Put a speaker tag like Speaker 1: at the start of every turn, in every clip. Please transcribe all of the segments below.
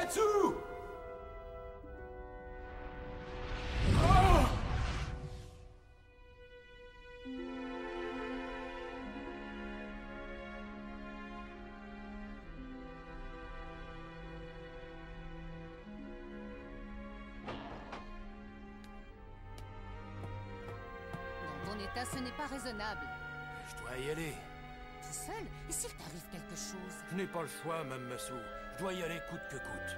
Speaker 1: Zetsu!
Speaker 2: Dans ton état, ce n'est pas raisonnable.
Speaker 1: Je dois y aller.
Speaker 2: Tout seul? Et s'il t'arrive quelque chose?
Speaker 1: Je n'ai pas le choix, Mme Massou. Je dois y aller coûte que coûte.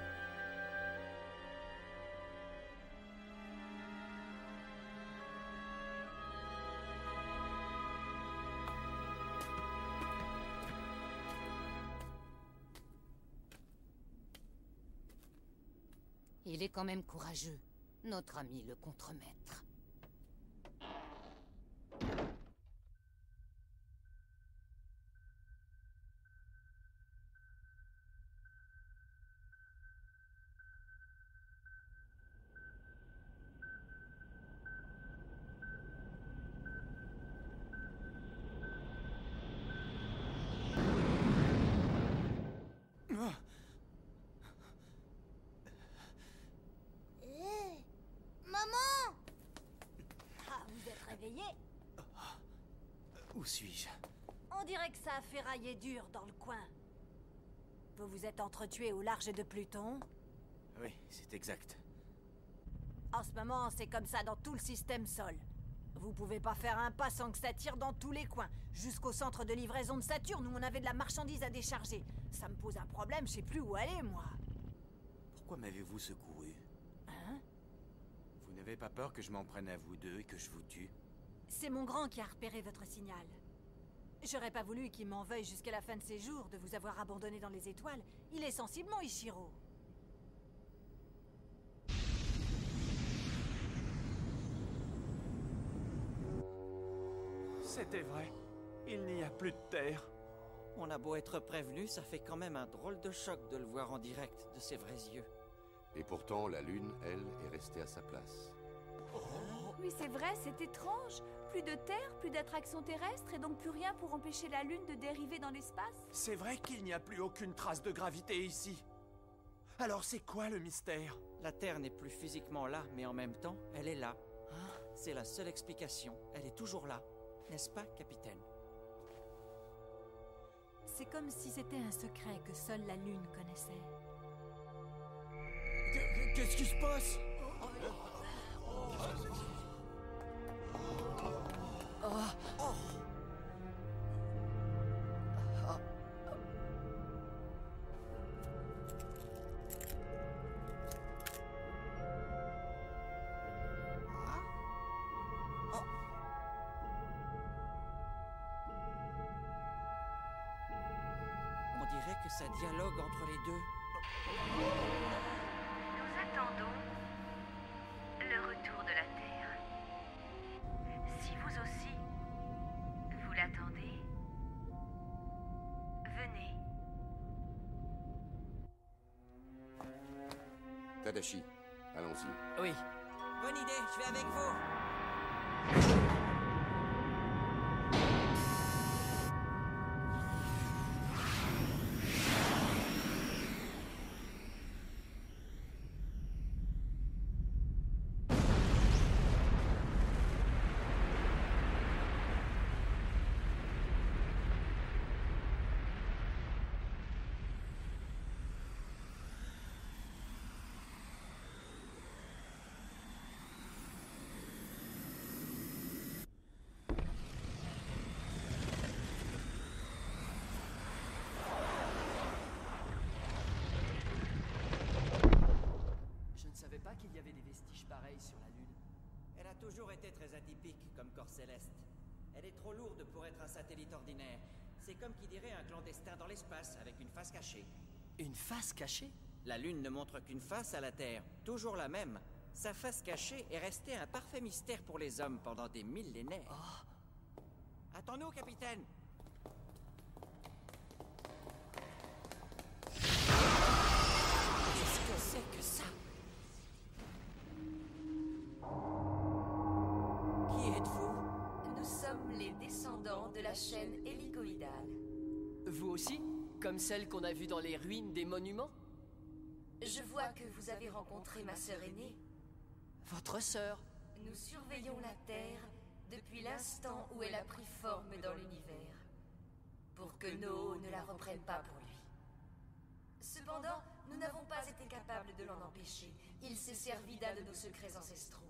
Speaker 2: Il est quand même courageux, notre ami le contremaître.
Speaker 3: Maman! Ah, vous êtes réveillé?
Speaker 1: Où suis-je?
Speaker 3: On dirait que ça a ferraillé dur dans le coin. Vous vous êtes entretués au large de Pluton?
Speaker 1: Oui, c'est exact.
Speaker 3: En ce moment, c'est comme ça dans tout le système Sol. Vous pouvez pas faire un pas sans que ça tire dans tous les coins. Jusqu'au centre de livraison de Saturne où on avait de la marchandise à décharger. Ça me pose un problème, je sais plus où aller, moi.
Speaker 1: Pourquoi m'avez-vous secoué?
Speaker 3: Hein?
Speaker 1: Vous n'avez pas peur que je m'en prenne à vous deux et que je vous tue?
Speaker 3: C'est mon grand qui a repéré votre signal. J'aurais pas voulu qu'il m'en veuille jusqu'à la fin de ses jours de vous avoir abandonné dans les étoiles. Il est sensible, mon Ichiro.
Speaker 4: C'était vrai. Il n'y a plus de terre.
Speaker 5: On a beau être prévenu, ça fait quand même un drôle de choc de le voir en direct de ses vrais yeux.
Speaker 6: Et pourtant, la Lune, elle, est restée à sa place.
Speaker 7: Oui, c'est vrai, c'est étrange. Plus de terre, plus d'attraction terrestre et donc plus rien pour empêcher la Lune de dériver dans l'espace.
Speaker 4: C'est vrai qu'il n'y a plus aucune trace de gravité ici. Alors c'est quoi le mystère?
Speaker 5: La Terre n'est plus physiquement là, mais en même temps, elle est là. C'est la seule explication. Elle est toujours là. N'est-ce pas, capitaine?
Speaker 3: C'est comme si c'était un secret que seule la Lune connaissait.
Speaker 4: Qu'est-ce qui se passe?
Speaker 5: On dirait que ça dialogue entre les deux.
Speaker 8: Nous attendons le retour de la Terre. Si vous aussi, vous l'attendez, venez.
Speaker 6: Tadashi, allons-y.
Speaker 5: Oui. Bonne idée, je vais avec vous.
Speaker 9: Je ne savais pas qu'il y avait des vestiges pareils sur la Lune.
Speaker 5: Elle a toujours été très atypique comme corps céleste. Elle est trop lourde pour être un satellite ordinaire. C'est comme qui dirait un clandestin dans l'espace avec une face cachée.
Speaker 9: Une face cachée?
Speaker 5: La Lune ne montre qu'une face à la Terre, toujours la même. Sa face cachée est restée un parfait mystère pour les hommes pendant des millénaires. Attends-nous, capitaine! Qu'est-ce que c'est que ça? Qui êtes-vous?
Speaker 8: Nous sommes les descendants de la chaîne hélicoïdale.
Speaker 9: Vous aussi? Comme celle qu'on a vue dans les ruines des monuments?
Speaker 8: Je vois que vous avez rencontré ma sœur aînée.
Speaker 9: Votre sœur?
Speaker 8: Nous surveillons la Terre depuis l'instant où elle a pris forme dans l'univers, pour que No ne la reprenne pas pour lui. Cependant, nous n'avons pas été capables de l'en empêcher. Il s'est servi d'un de nos secrets ancestraux.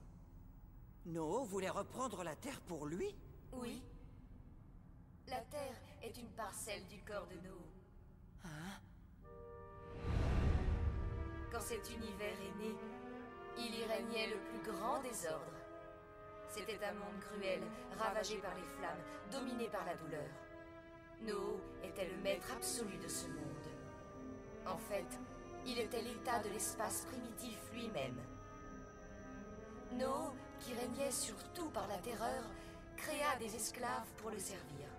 Speaker 5: No voulait reprendre la Terre pour lui?
Speaker 8: Oui. La Terre est une parcelle du corps de No.
Speaker 5: Hein?
Speaker 8: Quand cet univers est né, il y régnait le plus grand désordre. C'était un monde cruel, ravagé par les flammes, dominé par la douleur. No était le maître absolu de ce monde. En fait, il était l'état de l'espace primitif lui-même. No, qui régnait surtout par la terreur, créa des esclaves pour le servir.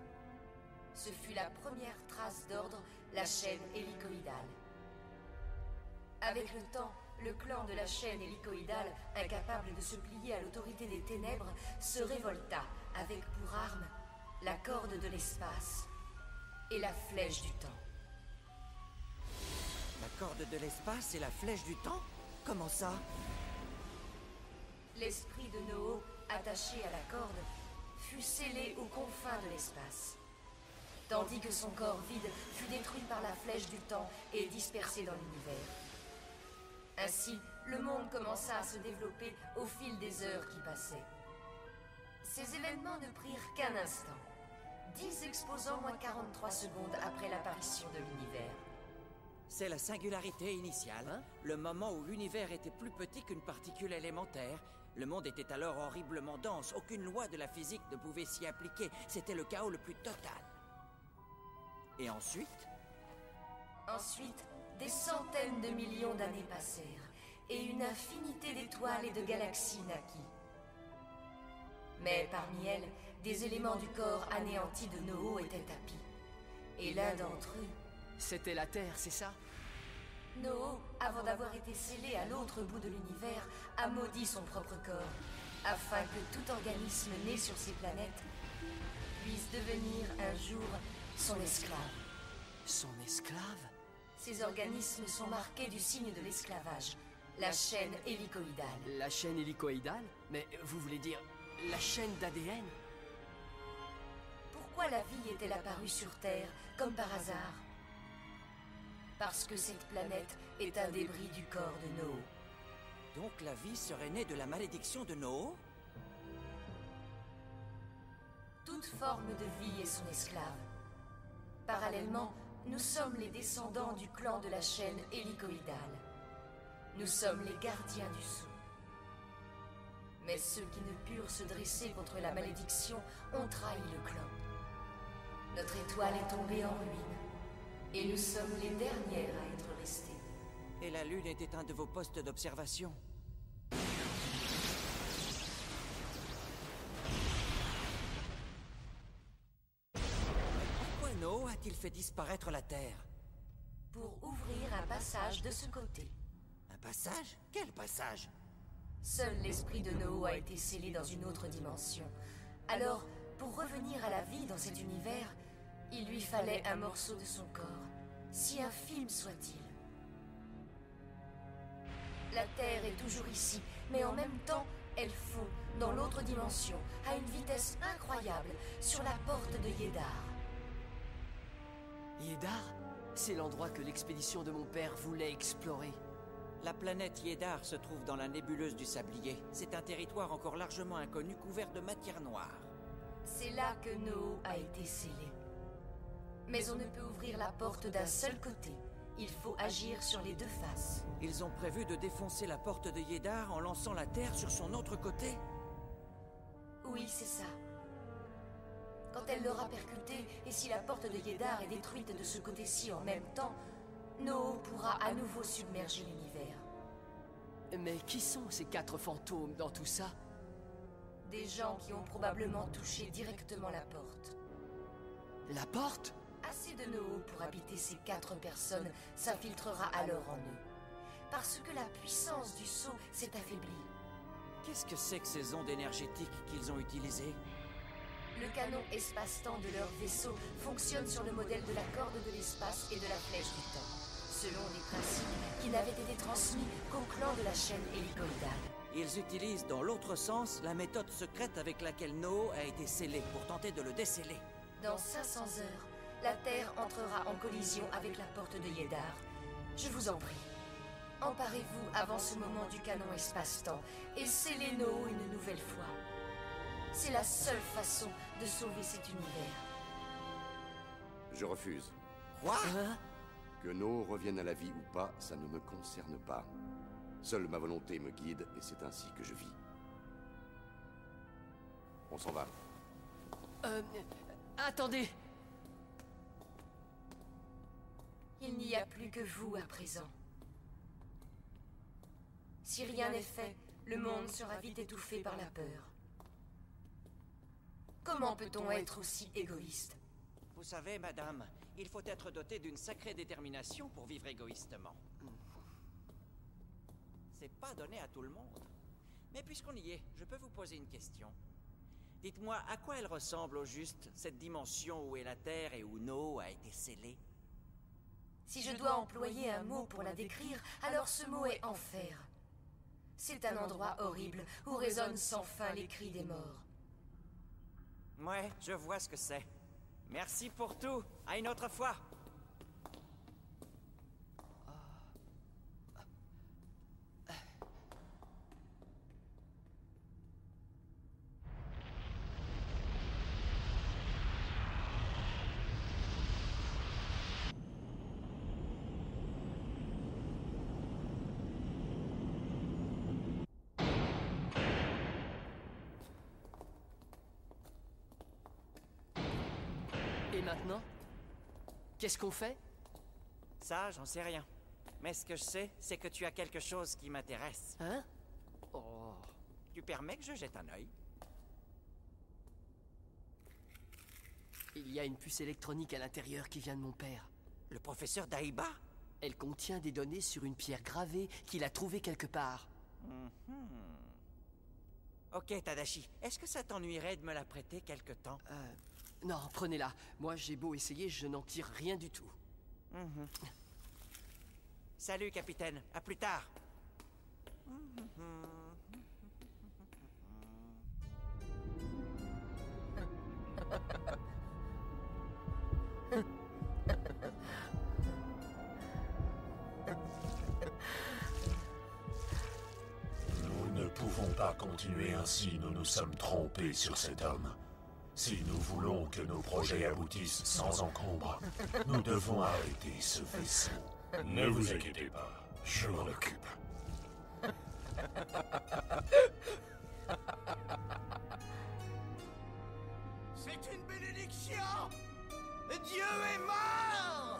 Speaker 8: Ce fut la première trace d'ordre, la chaîne hélicoïdale. Avec le temps, le clan de la chaîne hélicoïdale, incapable de se plier à l'autorité des ténèbres, se révolta avec pour arme la corde de l'espace et la flèche du temps.
Speaker 5: La corde de l'espace et la flèche du temps? Comment ça?
Speaker 8: L'esprit de No, attaché à la corde, fut scellé aux confins de l'espace, tandis que son corps vide fut détruit par la flèche du temps et dispersé dans l'univers. Ainsi, le monde commença à se développer au fil des heures qui passaient. Ces événements ne prirent qu'un instant. 10 exposants moins 43 secondes après l'apparition de l'univers.
Speaker 5: C'est la singularité initiale, le moment où l'univers était plus petit qu'une particule élémentaire. Le monde était alors horriblement dense, aucune loi de la physique ne pouvait s'y appliquer. C'était le chaos le plus total. Et ensuite?
Speaker 8: Ensuite, des centaines de millions d'années passèrent, et une infinité d'étoiles et de galaxies naquit. Mais parmi elles, des éléments du corps anéanti de No étaient tapis. Et l'un d'entre eux...
Speaker 9: C'était la Terre, c'est ça?
Speaker 8: No, avant d'avoir été scellé à l'autre bout de l'univers, a maudit son propre corps, afin que tout organisme né sur ces planètes puisse devenir un jour son esclave.
Speaker 9: Son esclave?
Speaker 8: Ces organismes sont marqués du signe de l'esclavage, la chaîne hélicoïdale.
Speaker 9: La chaîne hélicoïdale? Mais vous voulez dire la chaîne d'ADN?
Speaker 8: Pourquoi la vie est-elle apparue sur Terre, comme par hasard? Parce que cette planète est un débris du corps de No.
Speaker 5: Donc la vie serait née de la malédiction de No?
Speaker 8: Toute forme de vie est son esclave. Parallèlement, nous sommes les descendants du clan de la chaîne hélicoïdale. Nous sommes les gardiens du sceau. Mais ceux qui ne purent se dresser contre la malédiction ont trahi le clan. Notre étoile est tombée en ruine, et nous sommes les dernières à être restées.
Speaker 5: Et la Lune était un de vos postes d'observation. Pourquoi No a-t-il fait disparaître la Terre?
Speaker 8: Pour ouvrir un passage de ce côté.
Speaker 5: Un passage? Quel passage?
Speaker 8: Seul l'esprit de No a été scellé dans une autre dimension. Alors, pour revenir à la vie dans cet univers, il lui fallait un morceau de son corps, si infime soit-il. La Terre est toujours ici, mais en même temps, elle fond, dans l'autre dimension, à une vitesse incroyable, sur la porte de Yédar.
Speaker 9: Yédar? C'est l'endroit que l'expédition de mon père voulait explorer.
Speaker 5: La planète Yédar se trouve dans la nébuleuse du Sablier. C'est un territoire encore largement inconnu, couvert de matière noire.
Speaker 8: C'est là que No a été scellé. Mais on ne peut ouvrir la porte d'un seul côté. Il faut agir sur les deux faces.
Speaker 5: Ils ont prévu de défoncer la porte de Yédar en lançant la Terre sur son autre côté?
Speaker 8: Oui, c'est ça. Quand elle l'aura percutée, et si la porte de Yédar est détruite de ce côté-ci en même temps, No pourra à nouveau submerger l'univers.
Speaker 9: Mais qui sont ces 4 fantômes dans tout ça?
Speaker 8: Des gens qui ont probablement touché directement la porte.
Speaker 9: La porte?
Speaker 8: Assez de No pour habiter ces 4 personnes s'infiltrera alors en eux. Parce que la puissance du sceau s'est affaiblie.
Speaker 5: Qu'est-ce que c'est que ces ondes énergétiques qu'ils ont utilisées?
Speaker 8: Le canon espace-temps de leur vaisseau fonctionne sur le modèle de la corde de l'espace et de la flèche du temps. selon des principes qui n'avaient été transmis qu'au clan de la chaîne hélicoïdale.
Speaker 5: Ils utilisent dans l'autre sens la méthode secrète avec laquelle No a été scellé pour tenter de le déceler.
Speaker 8: Dans 500 heures, la Terre entrera en collision avec la porte de Yédar. Je vous en prie, emparez-vous avant ce moment du canon espace-temps et scellez No une nouvelle fois. C'est la seule façon de sauver cet univers.
Speaker 6: Je refuse.
Speaker 5: Quoi?
Speaker 6: Que No revienne à la vie ou pas, ça ne me concerne pas. Seule ma volonté me guide et c'est ainsi que je vis. On s'en va.
Speaker 9: Attendez!
Speaker 8: Il n'y a plus que vous à présent. Si rien n'est fait, le monde sera vite étouffé par la peur. Comment peut-on être aussi égoïste?
Speaker 5: Vous savez, madame, il faut être doté d'une sacrée détermination pour vivre égoïstement. C'est pas donné à tout le monde. Mais puisqu'on y est, je peux vous poser une question. Dites-moi, à quoi elle ressemble au juste, cette dimension où est la Terre et où No a été scellé?
Speaker 8: Si je dois employer un mot pour la décrire, alors ce mot est enfer. C'est un endroit horrible où résonnent sans fin les cris des morts.
Speaker 5: Ouais, je vois ce que c'est. Merci pour tout. À une autre fois.
Speaker 9: Et maintenant? Qu'est-ce qu'on fait?
Speaker 5: Ça, j'en sais rien. Mais ce que je sais, c'est que tu as quelque chose qui m'intéresse.
Speaker 9: Hein? Oh...
Speaker 5: Tu permets que je jette un œil?
Speaker 9: Il y a une puce électronique à l'intérieur qui vient de mon père.
Speaker 5: Le professeur Daiba?
Speaker 9: Elle contient des données sur une pierre gravée qu'il a trouvée quelque part.
Speaker 5: Ok, Tadashi. Est-ce que ça t'ennuierait de me la prêter quelque temps?
Speaker 9: Non, prenez-la. Moi, j'ai beau essayer, je n'en tire rien du tout.
Speaker 5: Salut, capitaine. À plus tard.
Speaker 10: Nous ne pouvons pas continuer ainsi, nous nous sommes trompés sur cet homme. Si nous voulons que nos projets aboutissent sans encombre, nous devons arrêter ce vaisseau. Ne vous inquiétez pas, je m'en occupe.
Speaker 1: C'est une bénédiction! Dieu est mort!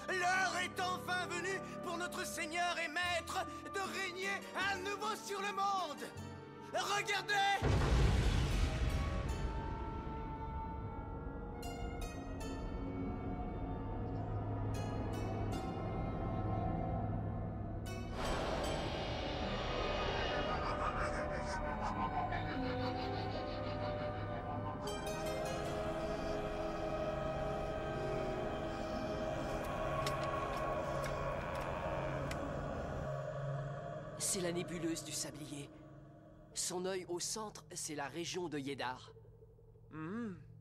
Speaker 1: L'heure est enfin venue pour notre Seigneur et Maître de régner à nouveau sur le monde! Regardez!
Speaker 9: C'est la nébuleuse du sablier. Son œil au centre, c'est la région de Yédar.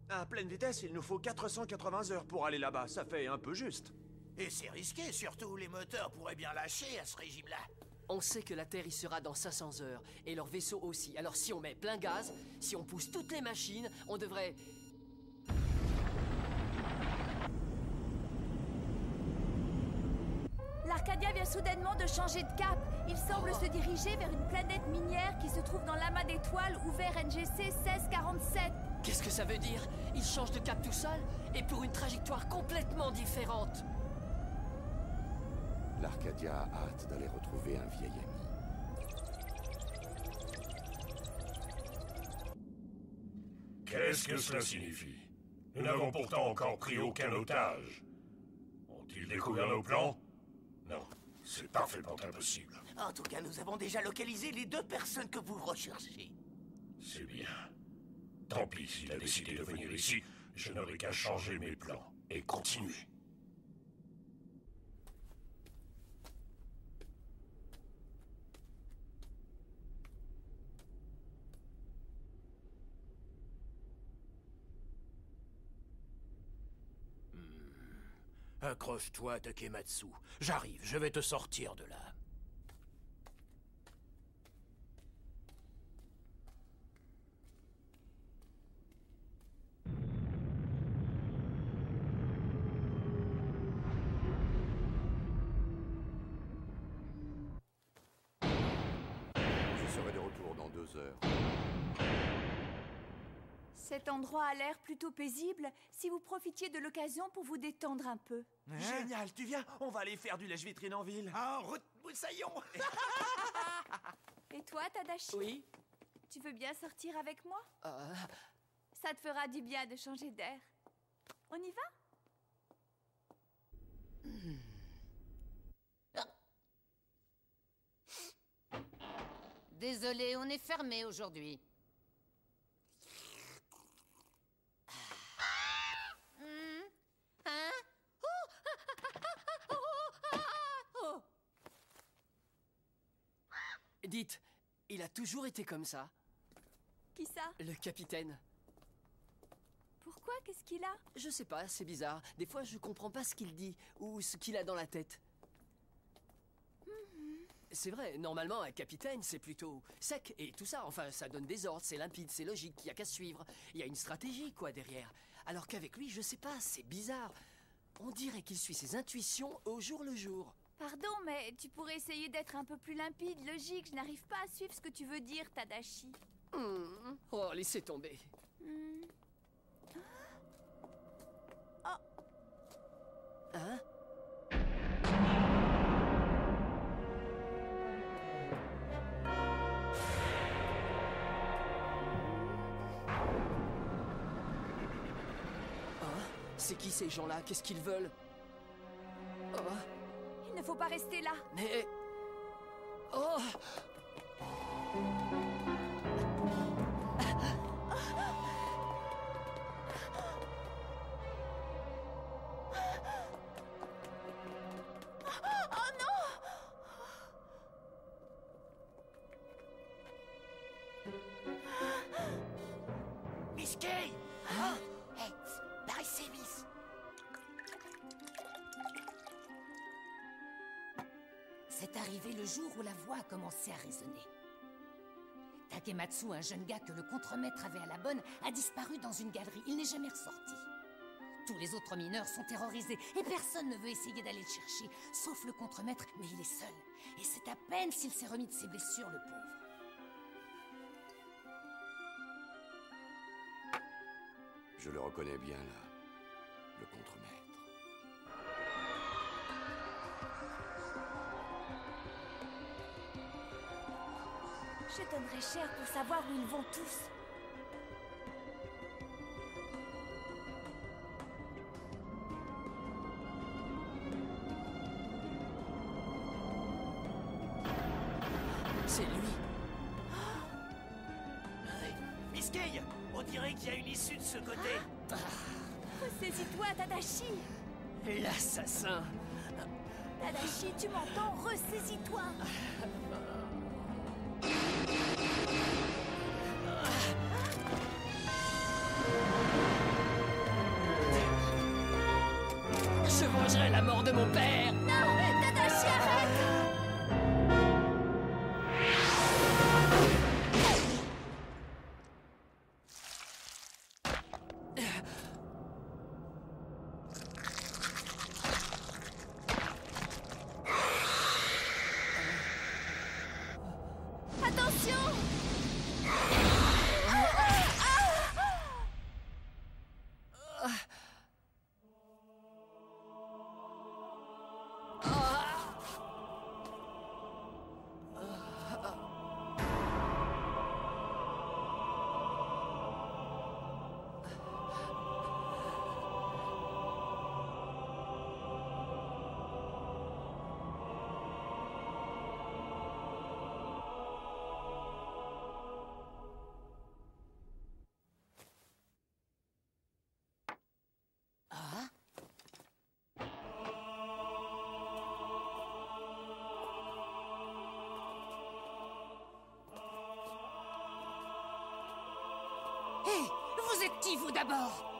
Speaker 4: À pleine vitesse, il nous faut 480 heures pour aller là-bas. Ça fait un peu juste.
Speaker 1: Et c'est risqué, surtout les moteurs pourraient bien lâcher à ce régime-là.
Speaker 9: On sait que la Terre y sera dans 500 heures, et leur vaisseau aussi. Alors si on met plein gaz, si on pousse toutes les machines, on devrait...
Speaker 7: L'Arcadia vient soudainement de changer de cap. Il semble se diriger vers une planète minière qui se trouve dans l'amas d'étoiles ouvert NGC 1647.
Speaker 9: Qu'est-ce que ça veut dire? Il change de cap tout seul, et pour une trajectoire complètement différente.
Speaker 6: L'Arcadia a hâte d'aller retrouver un vieil ami.
Speaker 10: Qu'est-ce que cela signifie? Nous n'avons pourtant encore pris aucun otage. Ont-ils découvert nos plans? Non, c'est parfaitement impossible.
Speaker 1: En tout cas, nous avons déjà localisé les 2 personnes que vous recherchez.
Speaker 10: C'est bien. Tant pis s'il a décidé de venir ici, je n'aurai qu'à changer mes plans et continuer.
Speaker 11: Accroche-toi, Takematsu. J'arrive, je vais te sortir de là.
Speaker 6: Je serai de retour dans 2 heures.
Speaker 7: Cet endroit a l'air plutôt paisible. Si vous profitiez de l'occasion pour vous détendre un peu.
Speaker 4: Génial, tu viens? On va aller faire du lèche-vitrine en ville.
Speaker 1: Ah, rebroussaillons.
Speaker 7: Et toi, Tadashi?
Speaker 9: Oui?
Speaker 7: Tu veux bien sortir avec moi? Ça te fera du bien de changer d'air. On y va?
Speaker 2: Désolé, on est fermé aujourd'hui. Hein? Oh!
Speaker 9: Dites, il a toujours été comme ça,
Speaker 7: Qui ça?
Speaker 9: le capitaine.
Speaker 7: Pourquoi? Qu'est-ce qu'il a?
Speaker 9: Je sais pas, c'est bizarre. Des fois, je comprends pas ce qu'il dit ou ce qu'il a dans la tête. C'est vrai, normalement, un capitaine, c'est plutôt sec et tout ça. Enfin, ça donne des ordres, c'est limpide, c'est logique, il y a qu'à suivre. Il y a une stratégie, quoi, derrière. Alors qu'avec lui, je sais pas, c'est bizarre. On dirait qu'il suit ses intuitions au jour le jour.
Speaker 7: Pardon, mais tu pourrais essayer d'être un peu plus limpide, logique. Je n'arrive pas à suivre ce que tu veux dire, Tadashi.
Speaker 9: Oh, laissez tomber. Hein? C'est qui ces gens-là? Qu'est-ce qu'ils veulent?
Speaker 7: Il ne faut pas rester là.
Speaker 9: Mais... Oh!
Speaker 7: Oh non!
Speaker 1: Miss Kay!
Speaker 2: Hein? Hey, par ici, Miss. C'est arrivé le jour où la voix a commencé à résonner. Takematsu, un jeune gars que le contremaître avait à la bonne, a disparu dans une galerie. Il n'est jamais ressorti. Tous les autres mineurs sont terrorisés et personne ne veut essayer d'aller le chercher, sauf le contremaître, mais il est seul. Et c'est à peine s'il s'est remis de ses blessures, le pauvre.
Speaker 6: Je le reconnais bien là, le contremaître.
Speaker 7: Je donnerais cher pour savoir où ils vont tous.
Speaker 9: C'est lui.
Speaker 1: Miss Kay, on dirait qu'il y a une issue de ce côté.
Speaker 7: Ressaisis-toi, Tadashi.
Speaker 9: L'assassin.
Speaker 7: Tadashi, tu m'entends? Ressaisis-toi.
Speaker 9: Je vengerai la mort de mon père.
Speaker 7: Non, Tadashi, arrête. Attention!
Speaker 2: Hé, vous êtes qui, vous, d'abord?